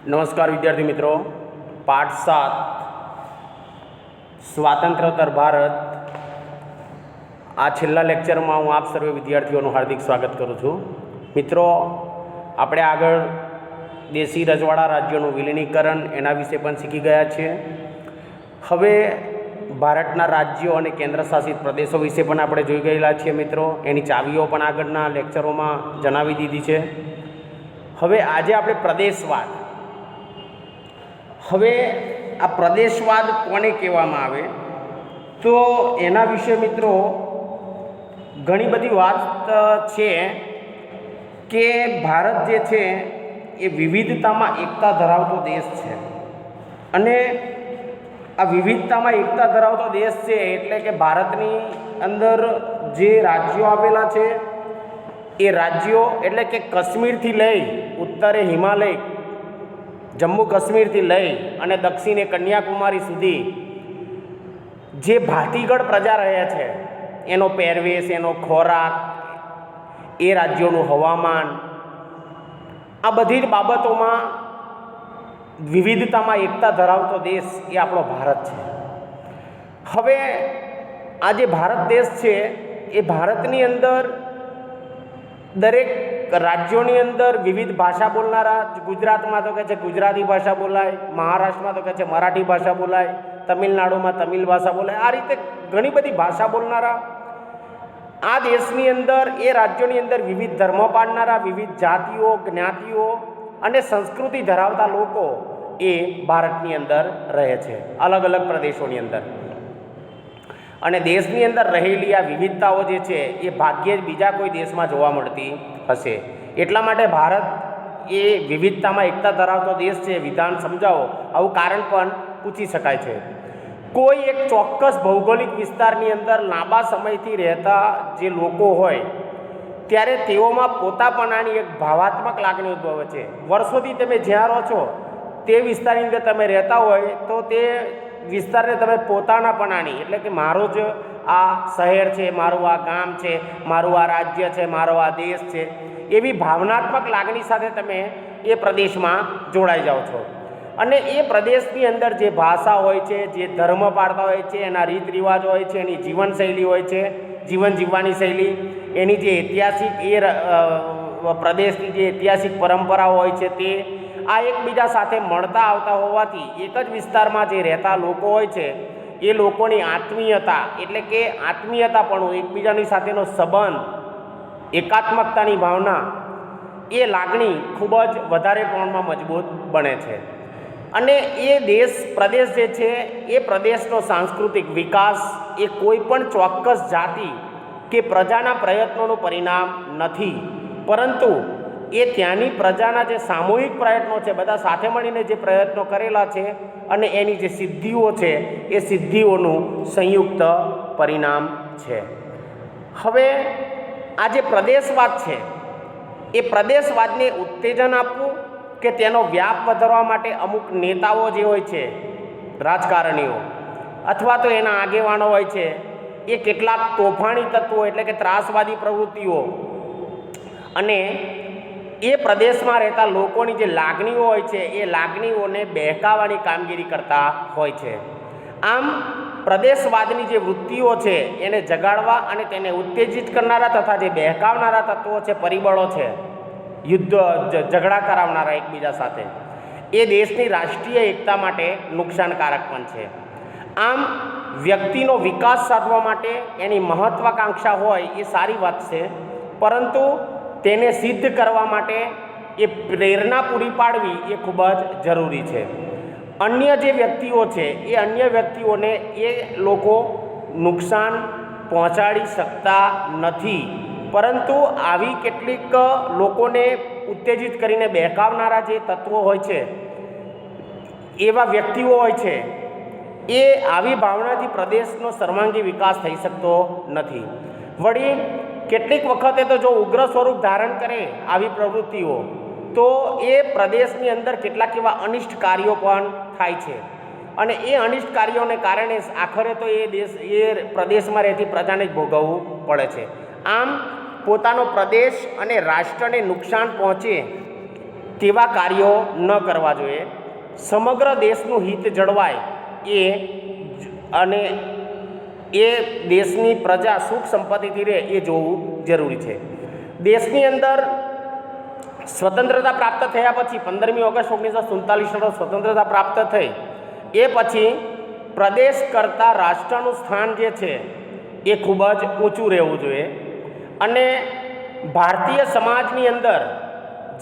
નમસ્કાર વિદ્યાર્થી મિત્રો, પાઠ 7 સ્વાતંત્ર્યોત્તર ભારત આ છેલ્લા લેક્ચરમાં હું આપ સર્વે વિદ્યાર્થીઓનું હાર્દિક સ્વાગત કરું છું. મિત્રો, આપણે આગળ દેશી રજવાડા રાજ્યોનું વિલીનીકરણ એના વિશે પણ શીખી ગયા છીએ. હવે ભારતના રાજ્યો અને કેન્દ્રશાસિત પ્રદેશો વિશે પણ આપણે જોઈ ગયેલા છીએ. મિત્રો, એની ચાવીઓ પણ આગળના લેક્ચરોમાં જણાવી દીધી છે. હવે આજે આપણે પ્રદેશવાદ, હવે આ પ્રદેશવાદ કોને કહેવામાં આવે તો એના વિશે મિત્રો ઘણી બધી વાત છે કે ભારત જે છે એ વિવિધતામાં એકતા ધરાવતો દેશ છે. અને આ વિવિધતામાં એકતા ધરાવતો દેશ છે એટલે કે ભારતની અંદર જે રાજ્યો આવેલા છે એ રાજ્યો એટલે કે કાશ્મીરથી લઈ ઉત્તરે હિમાલય, જમ્મુ કાશ્મીરથી લઈ અને દક્ષિણે કન્યાકુમારી સુધી જે ભાતીગળ પ્રજા રહે છે, એનો પહેરવેશ, એનો ખોરાક, એ રાજ્યોનું હવામાન, આ બધી જ બાબતોમાં વિવિધતામાં એકતા ધરાવતો દેશ એ આપણો ભારત છે. હવે આ જે ભારત દેશ છે એ ભારતની અંદર દરેક રાજ્યોની અંદર વિવિધ ભાષા બોલનારા, ગુજરાતમાં તો કહે છે ગુજરાતી ભાષા બોલાય, મહારાષ્ટ્રમાં તો કહે છે મરાઠી ભાષા બોલાય, તમિલનાડુમાં તમિલ ભાષા બોલાય, આ રીતે ઘણી બધી ભાષા બોલનારા આ દેશની અંદર, એ રાજ્યોની અંદર વિવિધ ધર્મો પાળનારા, વિવિધ જાતિઓ, જ્ઞાતિઓ અને સંસ્કૃતિ ધરાવતા લોકો એ ભારતની અંદર રહે છે, અલગ અલગ પ્રદેશોની અંદર. અને દેશની અંદર રહેલી આ વિવિધતાઓ જે છે એ ભાગ્યે જ બીજા કોઈ દેશમાં જોવા મળતી હશે. એટલા માટે ભારત એ વિવિધતામાં એકતા ધરાવતો દેશ છે. વિધાન સમજાવો, આવું કારણ પણ પૂછી શકાય છે. કોઈ એક ચોક્કસ ભૌગોલિક વિસ્તારની અંદર લાંબા સમયથી રહેતા જે લોકો હોય ત્યારે તેઓમાં પોતાપણાની એક ભાવાત્મક લાગણી ઉદ્ભવે છે. વર્ષોથી તમે જ્યાં રહો છો તે વિસ્તારની અંદર તમે રહેતા હોય તો તે વિસ્તારને તમે પોતાનાપણાની એટલે કે મારો જ આ શહેર છે, મારું આ ગામ છે, મારું આ રાજ્ય છે, મારો આ દેશ છે, એવી ભાવનાત્મક લાગણી સાથે તમે એ પ્રદેશમાં જોડાઈ જાઓ છો. અને એ પ્રદેશની અંદર જે ભાષા હોય છે, જે ધર્મ પાળતા હોય છે, એના રીત રિવાજો હોય છે, એની જીવનશૈલી હોય છે, જીવન જીવવાની શૈલી, એની જે ઐતિહાસિક એ પ્રદેશની જે ઐતિહાસિક પરંપરાઓ હોય છે તે આ એકબીજા સાથે મળતા આવતા હોવાથી એક જ વિસ્તારમાં જે રહેતા લોકો હોય છે એ લોકોની આત્મીયતા એટલે કે આત્મીયતાપણું, એકબીજાની સાથેનો સંબંધ, એકાત્મકતાની ભાવના, એ લાગણી ખૂબ જ વધારે પ્રમાણમાં મજબૂત બને છે. અને એ પ્રદેશ જે છે એ પ્રદેશનો સાંસ્કૃતિક વિકાસ એ કોઈ પણ ચોક્કસ જાતિ કે પ્રજાના પ્રયત્નોનું પરિણામ નથી, પરંતુ એ ત્યાંની પ્રજાના જે સામૂહિક પ્રયત્નો છે, બધા સાથે મળીને જે પ્રયત્નો કરેલા છે અને એની જે સિદ્ધિઓ છે એ સિદ્ધિઓનું સંયુક્ત પરિણામ છે. હવે આ જે પ્રદેશવાદ છે એ પ્રદેશવાદને ઉત્તેજન આપવું કે તેનો વ્યાપ વધારવા માટે અમુક નેતાઓ જે હોય છે, રાજકારણીઓ અથવા તો એના આગેવાનો હોય છે, એ કેટલાક તોફાની તત્વો એટલે કે ત્રાસવાદી પ્રવૃત્તિઓ અને એ પ્રદેશમાં રહેતા લોકોની જે લાગણીઓ હોય છે એ લાગણીઓને બહેકાવવાની કામગીરી કરતા હોય છે. આમ પ્રદેશવાદની જે વૃત્તિઓ છે એને જગાડવા અને તેને ઉત્તેજિત કરનારા તથા જે બહેકાવનારા તત્વો છે, પરિબળો છે, ઝઘડા કરાવનારા એકબીજા સાથે, એ દેશની રાષ્ટ્રીય એકતા માટે નુકસાનકારક પણ છે. આમ વ્યક્તિનો વિકાસ સાધવા માટે એની મહત્વાકાંક્ષા હોય એ સારી વાત છે, પરંતુ તેને સિદ્ધ કરવા માટે એ પ્રેરણા પૂરી પાડવી એ ખૂબ જ જરૂરી છે. અન્ય જે વ્યક્તિઓ છે એ અન્ય વ્યક્તિઓને એ લોકો નુકસાન પહોંચાડી શકતા નથી, પરંતુ આવી કેટલીક લોકોને ઉત્તેજિત કરીને બહેકાવનારા જે તત્વો હોય છે, એવા વ્યક્તિઓ હોય છે, એ આવી ભાવનાથી પ્રદેશનો સર્વાંગી વિકાસ થઈ શકતો નથી. વળી કેટલીક વખતે તો જો ઉગ્ર સ્વરૂપ ધારણ કરે આવી પ્રવૃત્તિઓ તો એ પ્રદેશની અંદર કેટલાક એવા અનિષ્ટ કાર્યો પણ થાય છે અને એ અનિષ્ટ કાર્યોને કારણે આખરે તો એ પ્રદેશમાં રહેતી પ્રજાને જ ભોગવવું પડે છે. આમ પોતાનો પ્રદેશ અને રાષ્ટ્રને નુકસાન પહોંચે તેવા કાર્યો ન કરવા જોઈએ. સમગ્ર દેશનું હિત જળવાય અને એ દેશની પ્રજા સુખ સંપત્તિથી રહે એ જોવું જરૂરી છે. દેશની અંદર સ્વતંત્રતા પ્રાપ્ત થયા પછી 15મી ઓગસ્ટ 1947 સ્વતંત્રતા પ્રાપ્ત થઈ એ પછી પ્રદેશ કરતાં રાષ્ટ્રનું સ્થાન જે છે એ ખૂબ જ ઊંચું રહેવું જોઈએ. અને ભારતીય સમાજની અંદર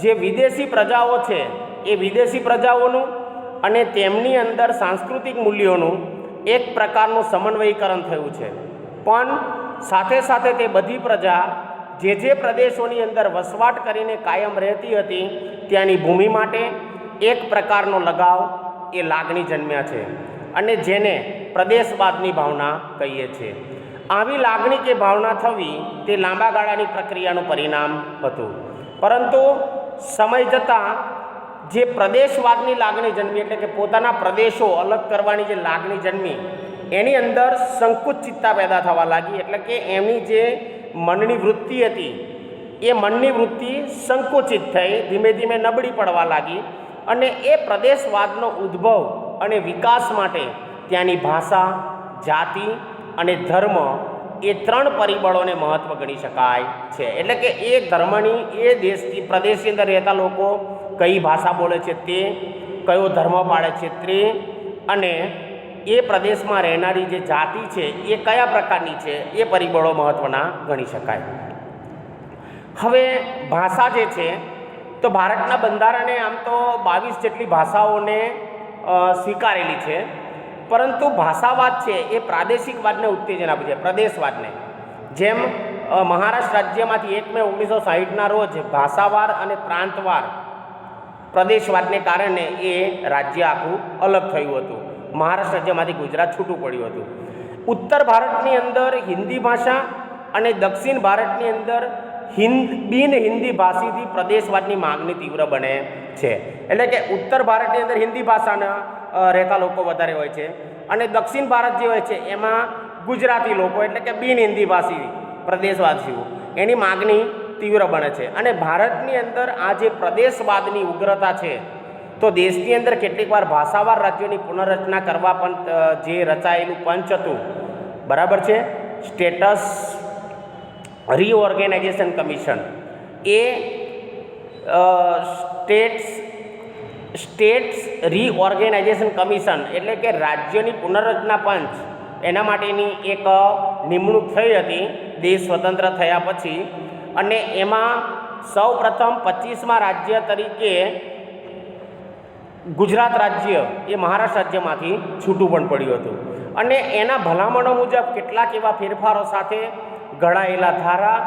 જે વિદેશી પ્રજાઓ છે એ વિદેશી પ્રજાઓનું અને તેમની અંદર સાંસ્કૃતિક મૂલ્યોનું એક પ્રકારનું સમન્વયીકરણ થયું છે. પણ સાથે સાથે તે બધી પ્રજા જે પ્રદેશોની અંદર વસવાટ કરીને કાયમ રહેતી હતી ત્યાંની ભૂમિ માટે એક પ્રકારનો લગાવ એ લાગણી જન્મ્યા છે અને જેને પ્રદેશવાદની ભાવના કહીએ છીએ. આવી લાગણી કે ભાવના થવી તે લાંબા ગાળાની પ્રક્રિયાનું પરિણામ હતું. પરંતુ સમય જતાં જે પ્રદેશવાદની લાગણી જન્મી એટલે કે પોતાના પ્રદેશો અલગ કરવાની જે લાગણી જન્મી એની અંદર સંકુચિતતા પેદા થવા લાગી. એટલે કે એમની જે મનની વૃત્તિ હતી એ મનની વૃત્તિ સંકુચિત થઈ ધીમે ધીમે નબળી પડવા લાગી અને એ પ્રદેશવાદનો ઉદ્ભવ અને વિકાસ માટે ત્યાંની ભાષા, જાતિ અને ધર્મ એ 3 પરિબળોને મહત્ત્વ ગણી શકાય છે. એટલે કે એ ધર્મની એ દેશની પ્રદેશની અંદર રહેતા લોકો કઈ ભાષા બોલે છે તે, કયો ધર્મ પાળે છે તે, અને એ પ્રદેશમાં રહેનારી જે જાતિ છે એ કયા પ્રકારની છે એ પરિબળો મહત્ત્વના ગણી શકાય. હવે ભાષા જે છે તો ભારતના બંધારણે આમ તો 22 જેટલી ભાષાઓને સ્વીકારેલી છે. પરંતુ ભાષાવાદ છે એ પ્રાદેશિકવાદને ઉત્તેજન આપે છે, પ્રદેશવાદને. જેમ મહારાષ્ટ્ર રાજ્યમાંથી 1 મે 1960ના રોજ ભાષાવાર અને પ્રાંતવાર પ્રદેશવાદને કારણે એ રાજ્ય આખું અલગ થયું હતું. મહારાષ્ટ્ર રાજ્યમાંથી ગુજરાત છૂટું પડ્યું હતું. ઉત્તર ભારતની અંદર હિન્દી ભાષા અને દક્ષિણ ભારતની અંદર બિન હિન્દી ભાષીથી પ્રદેશવાદની માગણી તીવ્ર બને છે. એટલે કે ઉત્તર ભારતની અંદર હિન્દી ભાષાના રહેતા લોકો વધારે હોય છે અને દક્ષિણ ભારત જે હોય છે એમાં ગુજરાતી લોકો એટલે કે બિન હિન્દી ભાષી પ્રદેશવાસીઓ એની માગણી તીવ્ર બને છે. અને ભારતની અંદર આ જે પ્રદેશવાદની ઉગ્રતા છે તો દેશની અંદર કેટલીક વાર ભાષાવાર રાજ્યોની પુનર્રચના કરવા પણ જે રચાયેલું પંચ હતું, બરાબર છે, સ્ટેટસ રીઓર્ગેનાઇઝેશન કમિશન, એ સ્ટેટ્સ રીઓર્ગેનાઇઝેશન કમિશન એટલે કે રાજ્યની પુનર્રચના પંચ એના માટેની એક નિમણૂક થઈ હતી દેશ સ્વતંત્ર થયા પછી. અને એમાં સૌ પ્રથમ 25મા રાજ્ય તરીકે ગુજરાત રાજ્ય એ મહારાષ્ટ્ર રાજ્યમાંથી છૂટું પણ પડ્યું હતું. અને એના ભલામણો મુજબ કેટલાક એવા ફેરફારો સાથે ઘડાયેલા ધારા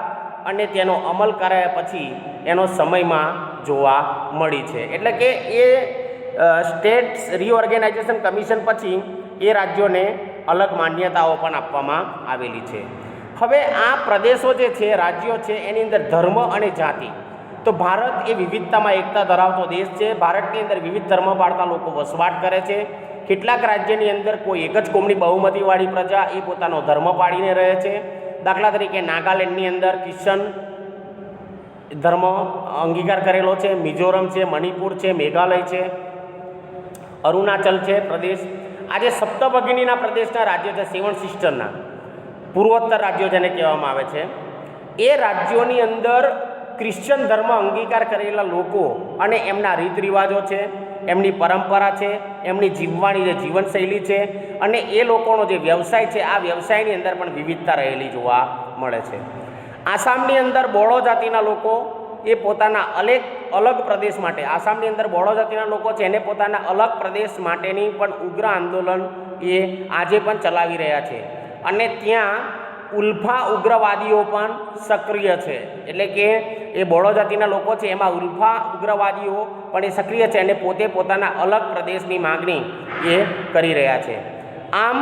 અને તેનો અમલ કરાયા પછી એનો સમયમાં જોવા મળી છે. એટલે કે એ સ્ટેટ્સ રીઓર્ગેનાઇઝેશન કમિશન પછી એ રાજ્યોને અલગ માન્યતાઓ પણ આપવામાં આવેલી છે. હવે આ પ્રદેશો જે છે, રાજ્યો છે, એની અંદર ધર્મ અને જાતિ, તો ભારત એ વિવિધતામાં એકતા ધરાવતો દેશ છે. ભારતની અંદર વિવિધ ધર્મ પાળતા લોકો વસવાટ કરે છે. કેટલાક રાજ્યની અંદર કોઈ એક જ કોમની બહુમતીવાળી પ્રજા એ પોતાનો ધર્મ પાળીને રહે છે. દાખલા તરીકે નાગાલેન્ડની અંદર કિશન ધર્મ અંગીકાર કરેલો છે, મિઝોરમ છે, મણિપુર છે, મેઘાલય છે, અરુણાચલ છે પ્રદેશ. આજે સપ્તભગિનીના પ્રદેશના રાજ્યો છે, 7 સિસ્ટરના પૂર્વોત્તર રાજ્યો જેને કહેવામાં આવે છે, એ રાજ્યોની અંદર ક્રિશ્ચન ધર્મ અંગીકાર કરેલા લોકો અને એમના રીત રિવાજો છે, એમની પરંપરા છે, એમની જીવવાની જે જીવનશૈલી છે અને એ લોકોનો જે વ્યવસાય છે, આ વ્યવસાયની અંદર પણ વિવિધતા રહેલી જોવા મળે છે. આસામની અંદર બોડો જાતિના લોકો એ પોતાના અલગ પ્રદેશ માટે, આસામની અંદર બોડો જાતિના લોકો છે એને પોતાના અલગ પ્રદેશ માટેની પણ ઉગ્ર આંદોલન એ આજે પણ ચલાવી રહ્યા છે. અને ત્યાં ઉલ્ફા ઉગ્રવાદીઓ પણ સક્રિય છે. એટલે કે એ બોડો જાતિના લોકો છે એમાં ઉલ્ફા ઉગ્રવાદીઓ પણ એ સક્રિય છે અને પોતે પોતાના અલગ પ્રદેશની માગણી એ કરી રહ્યા છે. આમ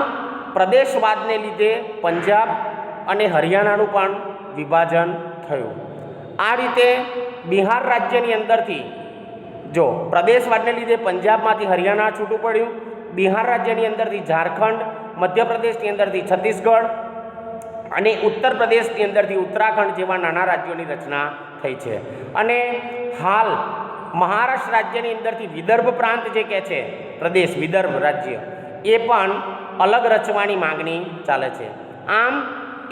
પ્રદેશવાદને લીધે પંજાબ અને હરિયાણાનું પણ વિભાજન થયું. આ રીતે બિહાર રાજ્યની અંદરથી જો પ્રદેશવાદને લીધે પંજાબમાંથી હરિયાણા છૂટું પડ્યું, બિહાર રાજ્યની અંદરથી ઝારખંડ, મધ્યપ્રદેશની અંદરથી છત્તીસગઢ અને ઉત્તર પ્રદેશની અંદરથી ઉત્તરાખંડ જેવા નાના રાજ્યોની રચના થઈ છે. અને હાલ મહારાષ્ટ્ર રાજ્યની અંદરથી વિદર્ભ પ્રાંત જે કહે છે પ્રદેશ, વિદર્ભ રાજ્ય, એ પણ અલગ રચવાની માગણી ચાલે છે. આમ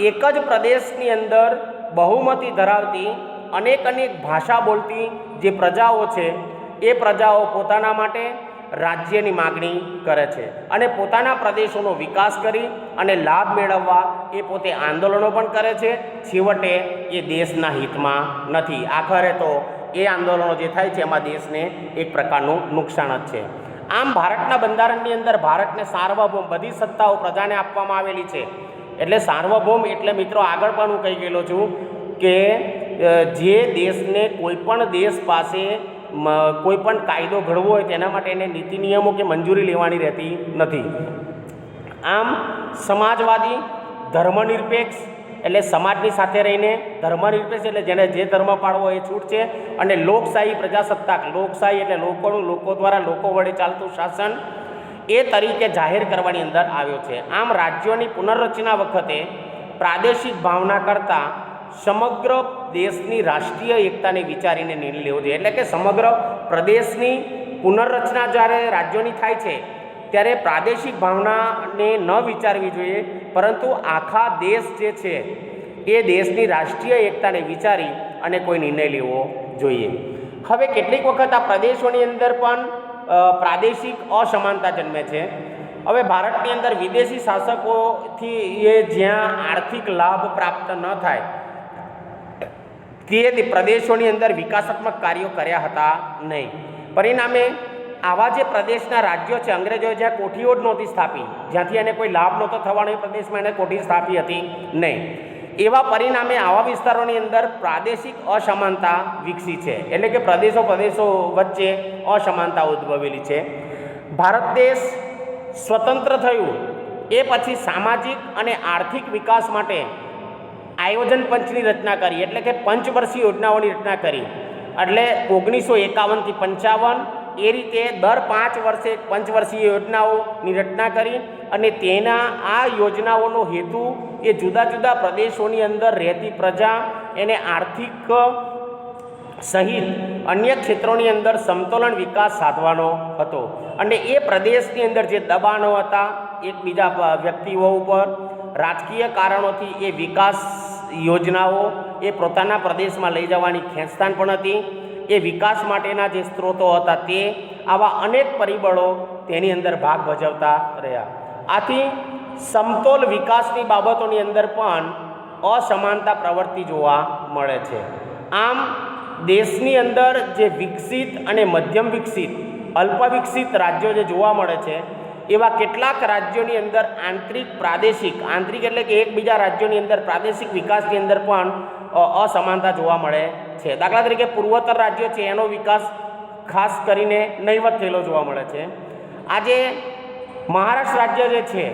એક જ પ્રદેશની અંદર બહુમતી ધરાવતી અનેક ભાષા બોલતી જે પ્રજાઓ છે એ પ્રજાઓ પોતાના માટે રાજ્યની માગણી કરે છે અને પોતાના પ્રદેશોનો વિકાસ કરી અને લાભ મેળવવા એ પોતે આંદોલનો પણ કરે છે. છેવટે એ દેશના હિતમાં નથી. આખરે તો એ આંદોલનો જે થાય છે એમાં દેશને એક પ્રકારનું નુકસાન જ છે. આમ ભારતના બંધારણની અંદર ભારતને સાર્વભૌમ બધી સત્તાઓ પ્રજાને આપવામાં આવેલી છે. એટલે સાર્વભૌમ એટલે મિત્રો આગળ પણ હું કહી ગયેલો છું કે જે દેશને કોઈપણ દેશ પાસે કોઈ પણ કાયદો ઘડવો હોય તેના માટે એને નીતિ નિયમો કે મંજૂરી લેવાની રહેતી નથી. આમ સમાજવાદી, ધર્મનિરપેક્ષ એટલે સમાજની સાથે રહીને, ધર્મનિરપેક્ષ એટલે જેને જે ધર્મ પાળવો એ છૂટ છે, અને લોકશાહી પ્રજાસત્તાક, લોકશાહી એટલે લોકોનું, લોકો દ્વારા લોકો વડે ચાલતું શાસન એ તરીકે જાહેર કરવાની અંદર આવ્યો છે. આમ રાજ્યોની પુનર્રચના વખતે પ્રાદેશિક ભાવના કરતાં સમગ્ર દેશની રાષ્ટ્રીય એકતાને વિચારીને નિર્ણય લેવો જોઈએ. એટલે કે સમગ્ર પ્રદેશની પુનર્રચના જ્યારે રાજ્યોની થાય છે ત્યારે પ્રાદેશિક ભાવનાને ન વિચારવી જોઈએ, પરંતુ આખા દેશ જે છે એ દેશની રાષ્ટ્રીય એકતાને વિચારી અને કોઈ નિર્ણય લેવો જોઈએ. હવે કેટલીક વખત આ પ્રદેશોની અંદર પણ પ્રાદેશિક અસમાનતા જન્મે છે. હવે ભારતની અંદર વિદેશી શાસકોથી એ જ્યાં આર્થિક લાભ પ્રાપ્ત ન થાય તે પ્રદેશોની અંદર વિકાસાત્મક કાર્યો કર્યા હતા નહીં. પરિણામે આવા જે પ્રદેશના રાજ્યો છે, અંગ્રેજોએ જ્યાં કોઠીઓ જ નહોતી સ્થાપી, જ્યાંથી એને કોઈ લાભ નહોતો થવાનો એ પ્રદેશમાં એને કોઠી સ્થાપી હતી નહીં. એવા પરિણામે આવા વિસ્તારોની અંદર પ્રાદેશિક અસમાનતા વિકસી છે. એટલે કે પ્રદેશો વચ્ચે અસમાનતા ઉદ્ભવેલી છે. ભારત દેશ સ્વતંત્ર થયું એ પછી સામાજિક અને આર્થિક વિકાસ માટે આયોજન પંચની રચના કરી. એટલે કે પંચવર્ષીય યોજનાઓની રચના કરી. એટલે 1951થી 55 એ રીતે દર 5 વર્ષે પંચવર્ષીય યોજનાઓની રચના કરી અને તેના આ યોજનાઓનો હેતુ એ જુદા જુદા પ્રદેશોની અંદર રહેતી પ્રજા એને આર્થિક સહિત અન્ય ક્ષેત્રોની અંદર સમતોલન વિકાસ સાધવાનો હતો. અને એ પ્રદેશની અંદર જે દબાણો હતા એકબીજા વ્યક્તિઓ ઉપર, રાજકીય કારણોથી એ વિકાસ યોજનાઓ એ પોતાના પ્રદેશમાં લઈ જવાની ખેંચતાણ પણ હતી. એ વિકાસ માટેના જે સ્ત્રોતો હતા તે આવા અનેક પરિબળો તેની અંદર ભાગ ભજવતા રહ્યા. આથી સમતોલ વિકાસની બાબતોની અંદર પણ અસમાનતા પ્રવૃત્તિ જોવા મળે છે. આમ દેશની અંદર જે વિકસિત અને મધ્યમ વિકસિત, અલ્પ વિકસિત રાજ્યો જે જોવા મળે છે એવા કેટલાક રાજ્યોની અંદર આંતરિક એટલે કે એકબીજા રાજ્યોની અંદર પ્રાદેશિક વિકાસની અંદર પણ અસમાનતા જોવા મળે છે. દાખલા તરીકે પૂર્વોત્તર રાજ્યો છે એનો વિકાસ ખાસ કરીને નહીવત થયેલો જોવા મળે છે. આજે મહારાષ્ટ્ર રાજ્ય જે છે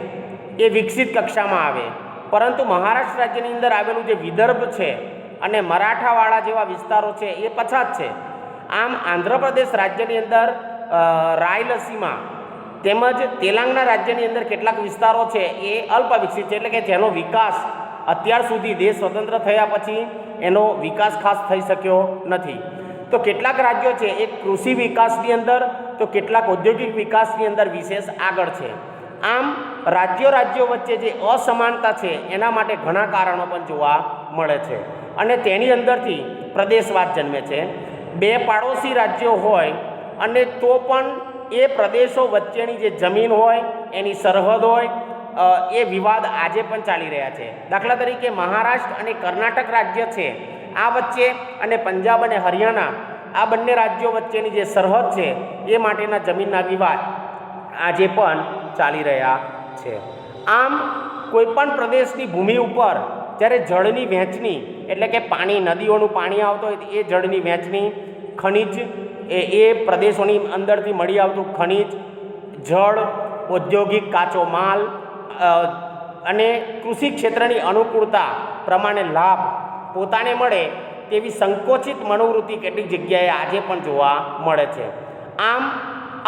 એ વિકસિત કક્ષામાં આવે, પરંતુ મહારાષ્ટ્ર રાજ્યની અંદર આવેલું જે વિદર્ભ છે અને મરાઠાવાડા જેવા વિસ્તારો છે એ પછાત છે. આમ આંધ્રપ્રદેશ રાજ્યની અંદર રાયલસીમા તેમજ તેલંગાણા રાજ્યની અંદર કેટલાક વિસ્તારો છે એ અલ્પ વિકસિત છે. એટલે કે જેનો વિકાસ અત્યાર સુધી દેશ સ્વતંત્ર થયા પછી એનો વિકાસ ખાસ થઈ શક્યો નથી. તો કેટલાક રાજ્યો છે એ કૃષિ વિકાસની અંદર, તો કેટલાક ઔદ્યોગિક વિકાસની અંદર વિશેષ આગળ છે. આમ રાજ્યો વચ્ચે જે અસમાનતા છે એના માટે ઘણા કારણો પણ જોવા મળે છે અને તેની અંદરથી પ્રદેશવાદ જન્મે છે. બે પાડોશી રાજ્યો હોય અને તો પણ એ પ્રદેશો વચ્ચેની જે જમીન હોય, એની સરહદ હોય, એ વિવાદ આજે પણ ચાલી રહ્યા છે. દાખલા તરીકે મહારાષ્ટ્ર અને કર્ણાટક રાજ્ય છે આ વચ્ચે, અને પંજાબ અને હરિયાણા આ બંને રાજ્યો વચ્ચેની જે સરહદ છે એ માટેના જમીનના વિવાદ આજે પણ ચાલી રહ્યા છે. આમ કોઈપણ પ્રદેશની ભૂમિ ઉપર જ્યારે જળની વહેંચણી એટલે કે પાણી, નદીઓનું પાણી આવતું હોય એ જળની વહેંચણી, ખનિજ એ પ્રદેશોની અંદરથી મળી આવતું ખનિજ, જળ, ઔદ્યોગિક કાચો માલ અને કૃષિ ક્ષેત્રની અનુકૂળતા પ્રમાણે લાભ પોતાને મળે તેવી સંકોચિત મનોવૃત્તિ કેટલીક જગ્યાએ આજે પણ જોવા મળે છે. આમ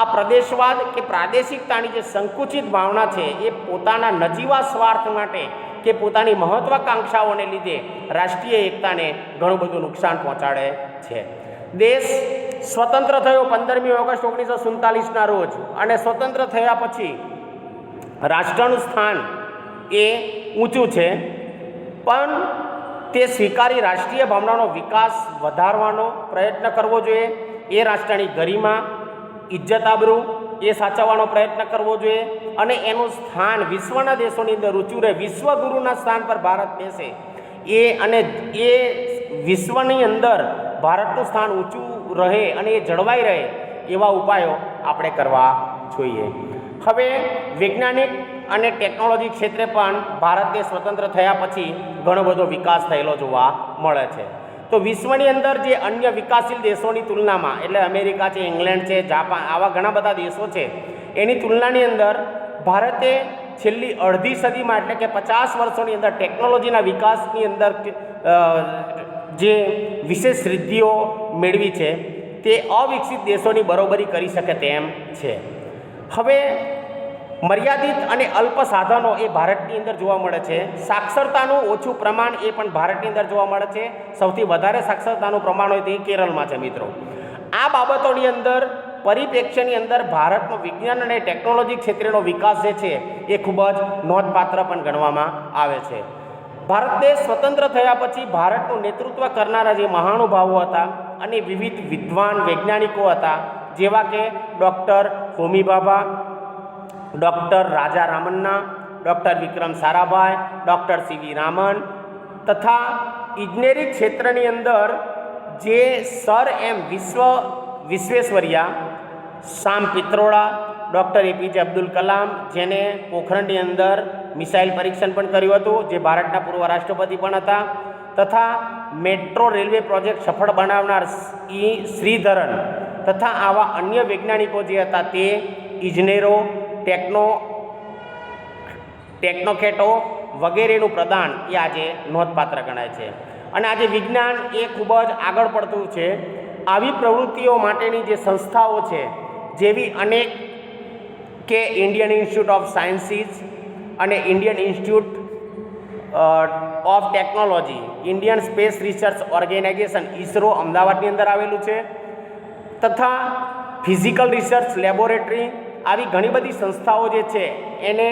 આ પ્રદેશવાદ કે પ્રાદેશિકતાની જે સંકુચિત ભાવના છે એ પોતાના નજીવા સ્વાર્થ માટે કે પોતાની મહત્વાકાંક્ષાઓને લીધે રાષ્ટ્રીય એકતાને ઘણું બધું નુકસાન પહોંચાડે છે. દેશ સ્વતંત્ર થયો 15મી ઓગસ્ટ 1947ના રોજ, અને સ્વતંત્ર થયા પછી રાષ્ટ્રનું સ્થાન એ ઊંચું છે, પણ તે સ્વીકારી રાષ્ટ્રીય ભાવનાનો વિકાસ વધારવાનો પ્રયત્ન કરવો જોઈએ. એ રાષ્ટ્રની ગરિમા, ઇજ્જત, આબરૂ એ સાચવવાનો પ્રયત્ન કરવો જોઈએ, અને એનું સ્થાન વિશ્વના દેશોની અંદર ઊંચું રહે, વિશ્વગુરુના સ્થાન પર ભારત બેસે અને એ વિશ્વની અંદર ભારતનું સ્થાન ઊંચું રહે અને એ જળવાઈ રહે એવા ઉપાયો આપણે કરવા જોઈએ. હવે વૈજ્ઞાનિક અને ટેકનોલોજી ક્ષેત્રે પણ ભારતે સ્વતંત્ર થયા પછી ઘણો બધો વિકાસ થયેલો જોવા મળે છે. તો વિશ્વની અંદર જે અન્ય વિકાસશીલ દેશોની તુલનામાં, એટલે અમેરિકા છે, ઇંગ્લેન્ડ છે, જાપાન, આવા ઘણા બધા દેશો છે, એની તુલનાની અંદર ભારતે છેલ્લી અડધી સદીમાં, એટલે કે 50 વર્ષોની અંદર ટેકનોલોજીના વિકાસની અંદર જે વિશેષ સિદ્ધિઓ મેળવી છે તે અવિકસિત દેશોની બરોબરી કરી શકે તેમ છે. હવે મર્યાદિત અને અલ્પ સાધનો એ ભારતની અંદર જોવા મળે છે. સાક્ષરતાનું ઓછું પ્રમાણ એ પણ ભારતની અંદર જોવા મળે છે. સૌથી વધારે સાક્ષરતાનું પ્રમાણ હોય તે કેરળમાં છે. મિત્રો, આ બાબતોની અંદર પરિપ્રેક્ષ્યની અંદર ભારતનો વિજ્ઞાન અને ટેકનોલોજી ક્ષેત્રેનો વિકાસ જે છે એ ખૂબ જ નોંધપાત્ર પણ ગણવામાં આવે છે. ભારત દેશ સ્વતંત્ર થયા પછી ભારતનું નેતૃત્વ કરનારા જે મહાનુભાવો હતા અને વિવિધ વિદ્વાન વૈજ્ઞાનિકો હતા, જેવા કે ડૉક્ટર હોમી ભાભા, ડૉક્ટર રાજા Ramanna, doctor Vikram Sarabhai, doctor C V Raman, તથા ઇજનેરી ક્ષેત્રની અંદર જે સર એમ વિશ્વેશ્વરૈયા, સામ પિત્રોડા, ડૉક્ટર એપીજે અબ્દુલ કલામ, જેને પોખરણની અંદર મિસાઇલ પરીક્ષણ પણ કર્યું હતું, જે ભારતના પૂર્વ રાષ્ટ્રપતિ પણ હતા, તથા મેટ્રો રેલવે પ્રોજેક્ટ સફળ બનાવનાર શ્રીધરન, તથા આવા અન્ય વૈજ્ઞાનિકો જે હતા તે ઇજનેરો, ટેકનોકેટો વગેરેનું પ્રદાન એ આજે નોંધપાત્ર ગણાય છે. અને આજે વિજ્ઞાન એ ખૂબ જ આગળ પડતું છે. આવી પ્રવૃત્તિઓ માટેની જે સંસ્થાઓ છે, જેવી અનેક કે ઇન્ડિયન ઇન્સ્ટિટ્યૂટ ઓફ સાયન્સીસ અને Indian Institute of Technology, Indian Space Research Organisation ISRO અમદાવાદની અંદર આવેલું છે, તથા ફિઝિકલ રિસર્ચ લેબોરેટરી, આવી ઘણી બધી સંસ્થાઓ જે છે એને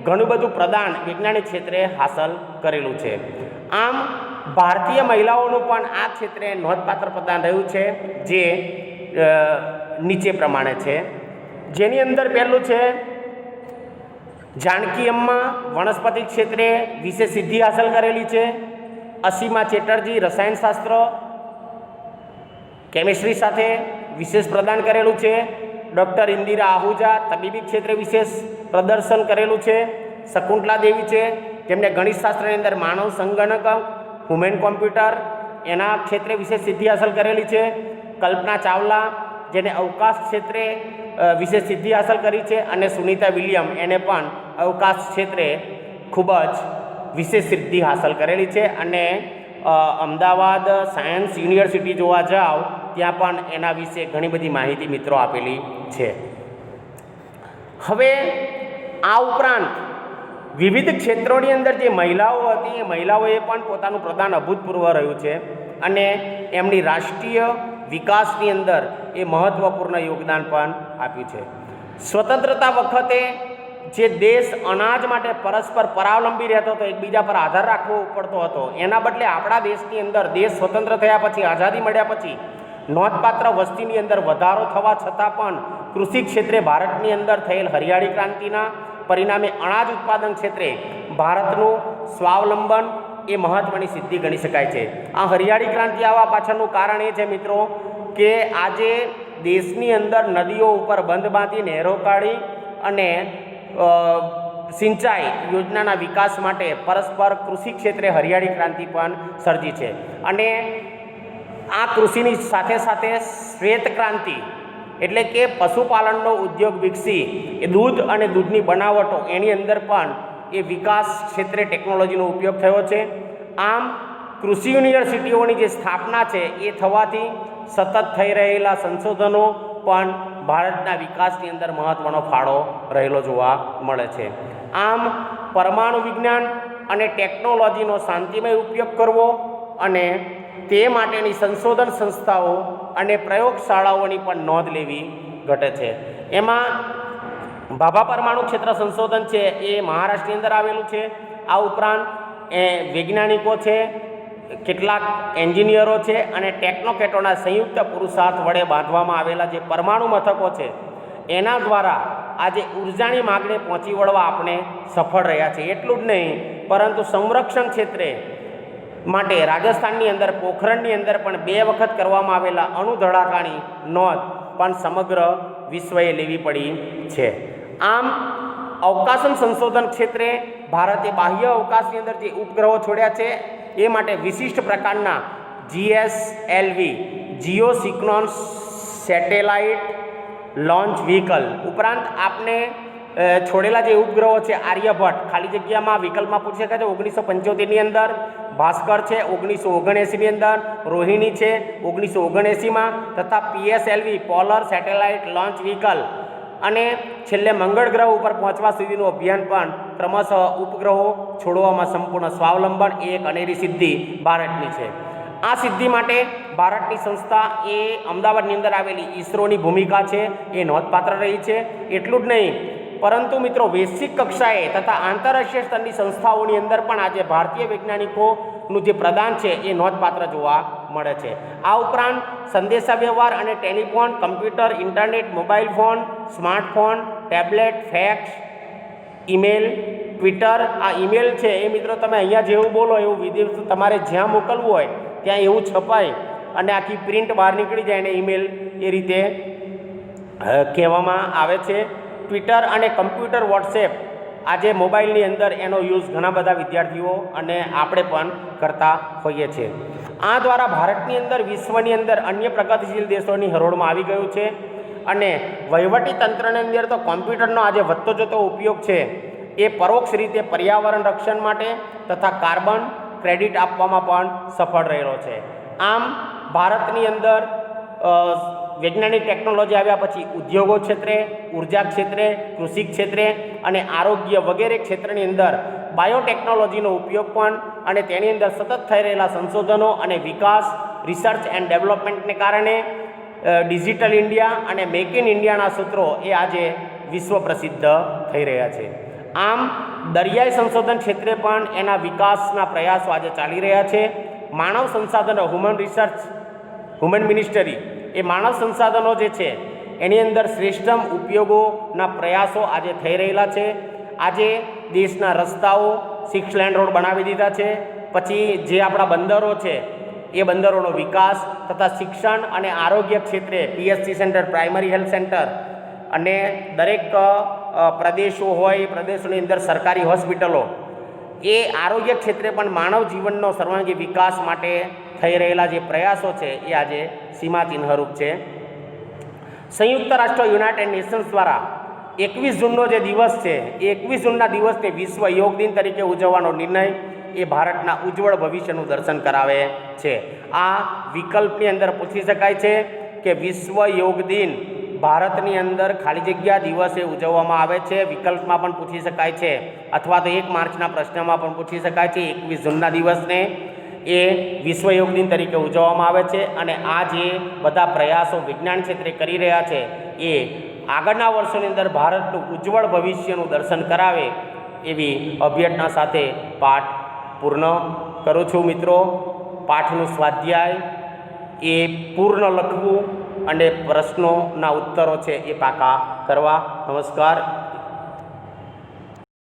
ઘણું બધું પ્રદાન વૈજ્ઞાનિક ક્ષેત્રે હાંસલ કરેલું છે. આમ ભારતીય મહિલાઓનું પણ આ ક્ષેત્રે નોંધપાત્ર પ્રદાન રહ્યું છે, જે નીચે પ્રમાણે છે. જેની અંદર પહેલું છે જાનકી અમ્મા, વનસ્પતિ ક્ષેત્રે વિશેષ સિદ્ધિ હાંસલ કરેલી છે. અસીમા ચેટર્જી, રસાયણશાસ્ત્ર કેમિસ્ટ્રી સાથે વિશેષ પ્રદાન કરેલું છે. ડૉક્ટર ઇન્દિરા આહુજા, તબીબી ક્ષેત્રે વિશેષ પ્રદર્શન કરેલું છે. શકુંતલા દેવી છે, જેમને ગણિતશાસ્ત્રની અંદર માનવ સંગણક, હ્યુમન કોમ્પ્યુટર, એના ક્ષેત્રે વિશેષ સિદ્ધિ હાંસલ કરેલી છે. કલ્પના ચાવલા, જેને અવકાશ ક્ષેત્રે વિશેષ સિદ્ધિ હાંસલ કરી છે, અને સુનીતા વિલિયમ, એને પણ અવકાશ ક્ષેત્રે ખૂબ જ વિશેષ સિદ્ધિ હાંસલ કરેલી છે. અને અમદાવાદ સાયન્સ યુનિવર્સિટી જોવા જાઓ ત્યાં પણ એના વિશે ઘણી બધી માહિતી મિત્રો આપેલી છે. હવે આ ઉપરાંત વિવિધ ક્ષેત્રોની અંદર જે મહિલાઓ હતી એ મહિલાઓએ પણ પોતાનું પ્રદાન અભૂતપૂર્વ રહ્યું છે, અને એમની રાષ્ટ્રીય વિકાસની અંદર એ મહત્ત્વપૂર્ણ યોગદાન પણ આપ્યું છે. સ્વતંત્રતા વખતે જે દેશ અનાજ માટે પરસ્પર પરાવલંબી રહેતો હતો, એકબીજા પર આધાર રાખવો પડતો હતો, એના બદલે આપણા દેશની અંદર દેશ સ્વતંત્ર થયા પછી, આઝાદી મળ્યા પછી નોંધપાત્ર વસ્તીની અંદર વધારો થવા છતાં પણ કૃષિ ક્ષેત્રે ભારતની અંદર થયેલ હરિયાળી ક્રાંતિના પરિણામે અનાજ ઉત્પાદન ક્ષેત્રે ભારતનું સ્વાવલંબન એ મહત્ત્વની સિદ્ધિ ગણી શકાય છે. આ હરિયાળી ક્રાંતિ આવવા પાછળનું કારણ એ છે મિત્રો કે આજે દેશની અંદર નદીઓ ઉપર બંધ બાંધી, નહેરો કાઢી અને સિંચાઈ યોજનાના વિકાસ માટે પરસ્પર કૃષિ ક્ષેત્રે હરિયાળી ક્રાંતિ પણ સર્જી છે. અને આ કૃષિની સાથે સાથે શ્વેત ક્રાંતિ એટલે કે પશુપાલનનો ઉદ્યોગ વિકસી, એ દૂધ અને દૂધની બનાવટો એની અંદર પણ એ વિકાસ ક્ષેત્રે ટેકનોલોજીનો ઉપયોગ થયો છે. આમ કૃષિ યુનિવર્સિટીઓની જે સ્થાપના છે એ થવાથી સતત થઈ રહેલા સંશોધનો પણ ભારતના વિકાસની અંદર મહત્ત્વનો ફાળો રહેલો જોવા મળે છે. આમ પરમાણુ વિજ્ઞાન અને ટેકનોલોજીનો શાંતિમય ઉપયોગ કરવો અને તે માટેની સંશોધન સંસ્થાઓ અને પ્રયોગશાળાઓની પણ નોંધ લેવી ઘટે છે. એમાં ભાભા પરમાણુ ક્ષેત્ર સંશોધન છે એ મહારાષ્ટ્રની અંદર આવેલું છે. આ ઉપરાંત વૈજ્ઞાનિકો છે, કેટલાક એન્જિનિયરો છે અને ટેકનોક્રેટોના સંયુક્ત પુરુષાર્થ વડે બાંધવામાં આવેલા જે પરમાણુ મથકો છે એના દ્વારા આજે ઉર્જાની માગણી પહોંચી વળવા આપણે સફળ રહ્યા છે. એટલું જ નહીં, પરંતુ સંરક્ષણ ક્ષેત્રે માટે રાજસ્થાનની અંદર પોખરણની અંદર પણ 2 વખત કરવામાં આવેલા અણુ ધડાકાની નોંધ પણ સમગ્ર વિશ્વએ લેવી પડી છે. આમ અવકાશન સંશોધન ક્ષેત્રે ભારતે બાહ્ય અવકાશની અંદર જે ઉપગ્રહો છોડ્યા છે એ માટે વિશિષ્ટ પ્રકારના GSLV જીઓસિંક્રોનસ સેટેલાઇટ લોન્ચ વ્હીકલ ઉપરાંત આપને છોડેલા જે ઉપગ્રહો છે આર્યભટ્ટ, ખાલી જગ્યામાં વિકલ્પમાં પૂછી શકાય છે 1975ની અંદર, ભાસ્કર છે 1979ની અંદર, રોહિણી છે 1979માં તથા PSLV polar satellite launch vehicle અને છેલ્લે મંગળ ગ્રહ ઉપર પહોંચવા સુધીનું અભિયાન પણ ક્રમશઃ ઉપગ્રહો છોડવામાં સંપૂર્ણ સ્વાવલંબન એ એક અનેરી સિદ્ધિ ભારતની છે. આ સિદ્ધિ માટે ભારતની સંસ્થા એ અમદાવાદની અંદર આવેલી ઈસરોની ભૂમિકા છે એ નોંધપાત્ર રહી છે. એટલું જ નહીં, પરંતુ મિત્રો વૈશ્વિક કક્ષાએ તથા આંતરરાષ્ટ્રીય સ્તરની સંસ્થાઓની અંદર પણ આજે ભારતીય વૈજ્ઞાનિકોનું જે પ્રદાન છે એ નોંધપાત્ર જોવા મળે છે. આ ઉપરાંત સંદેશાવ્યવહાર અને telephone, computer, internet, mobile phone, smartphone, tablet, fax, email, Twitter. આ ઈમેલ છે એ મિત્રો તમે અહીંયા જેવું બોલો એવું વિદેશ તમારે જ્યાં મોકલવું હોય ત્યાં એવું છપાય અને આખી પ્રિન્ટ બહાર નીકળી જાય અને ઈમેલ એ રીતે કહેવામાં આવે છે. ટ્વિટર અને કમ્પ્યુટર, વોટ્સએપ આજે મોબાઈલની અંદર એનો યુઝ ઘણા બધા વિદ્યાર્થીઓ અને આપણે પણ કરતા હોઈએ છીએ. આ દ્વારા ભારતની અંદર વિશ્વની અંદર અન્ય પ્રગતિશીલ દેશોની હરોળમાં આવી ગયું છે અને વહીવટી તંત્રની અંદર તો કોમ્પ્યુટરનો આજે વધતો જતો ઉપયોગ છે એ પરોક્ષ રીતે પર્યાવરણ રક્ષણ માટે તથા કાર્બન ક્રેડિટ આપવામાં પણ સફળ રહેલો છે. આમ ભારતની અંદર વૈજ્ઞાનિક ટેકનોલોજી આવ્યા પછી ઉદ્યોગો ક્ષેત્રે, ઉર્જા ક્ષેત્રે, કૃષિ ક્ષેત્રે અને આરોગ્ય વગેરે ક્ષેત્રની અંદર બાયોટેકનોલોજીનો ઉપયોગ પણ અને તેની અંદર સતત થઈ રહેલા સંશોધનો અને વિકાસ, રિસર્ચ એન્ડ ડેવલપમેન્ટને કારણે ડિજિટલ ઇન્ડિયા અને મેક ઇન ઇન્ડિયાના સૂત્રો એ આજે વિશ્વ પ્રસિદ્ધ થઈ રહ્યા છે. આમ દરિયાઈ સંશોધન ક્ષેત્રે પણ એના વિકાસના પ્રયાસો આજે ચાલી રહ્યા છે. માનવ સંસાધનો હ્યુમન મિનિસ્ટરી એ માનવ સંસાધનો જે છે એની અંદર શ્રેષ્ઠમ ઉપયોગોના પ્રયાસો આજે થઈ રહેલા છે. આજે દેશના રસ્તાઓ 6 લેન રોડ બનાવી દીધા છે. પછી જે આપણા બંદરો છે એ બંદરોનો વિકાસ તથા શિક્ષણ અને આરોગ્ય ક્ષેત્રે PHC centre, primary health centre અને દરેક પ્રદેશો હોય એ પ્રદેશોની અંદર સરકારી હોસ્પિટલો એ આરોગ્ય ક્ષેત્રે પણ માનવ જીવનનો સર્વાંગી વિકાસ માટે થઈ રહેલા જે પ્રયાસો છે એ આજે સીમાચિહ્નરૂપ છે. સંયુક્ત રાષ્ટ્ર યુનાઇટેડ નેશન્સ દ્વારા 21 જૂનનો જે દિવસ છે એ 21 જૂનના દિવસને વિશ્વ યોગ દિન તરીકે ઉજવવાનો નિર્ણય એ ભારતના ઉજ્જવળ ભવિષ્યનું દર્શન કરાવે છે. આ વિકલ્પની અંદર પૂછી શકાય છે કે વિશ્વ યોગ દિન ભારતની અંદર ખાલી જગ્યા દિવસે ઉજવવામાં આવે છે. વિકલ્પમાં પણ પૂછી શકાય છે અથવા તો 1 માર્ચના પ્રશ્નમાં પણ પૂછી શકાય છે. 21 જૂનના દિવસને એ વિશ્વ યોગ દિન તરીકે ઉજવવામાં આવે છે અને આ જે બધા પ્રયાસો વિજ્ઞાન ક્ષેત્રે કરી રહ્યા છે એ આગળના વર્ષોની અંદર ભારતનું ઉજ્જવળ ભવિષ્યનું દર્શન કરાવે એવી અભ્યર્થના સાથે પાઠ પૂર્ણ કરું છું. મિત્રો, પાઠનું સ્વાધ્યાય એ પૂર્ણ લખવું અને પ્રશ્નોના ઉત્તરો છે એ પાકા કરવા. નમસ્કાર.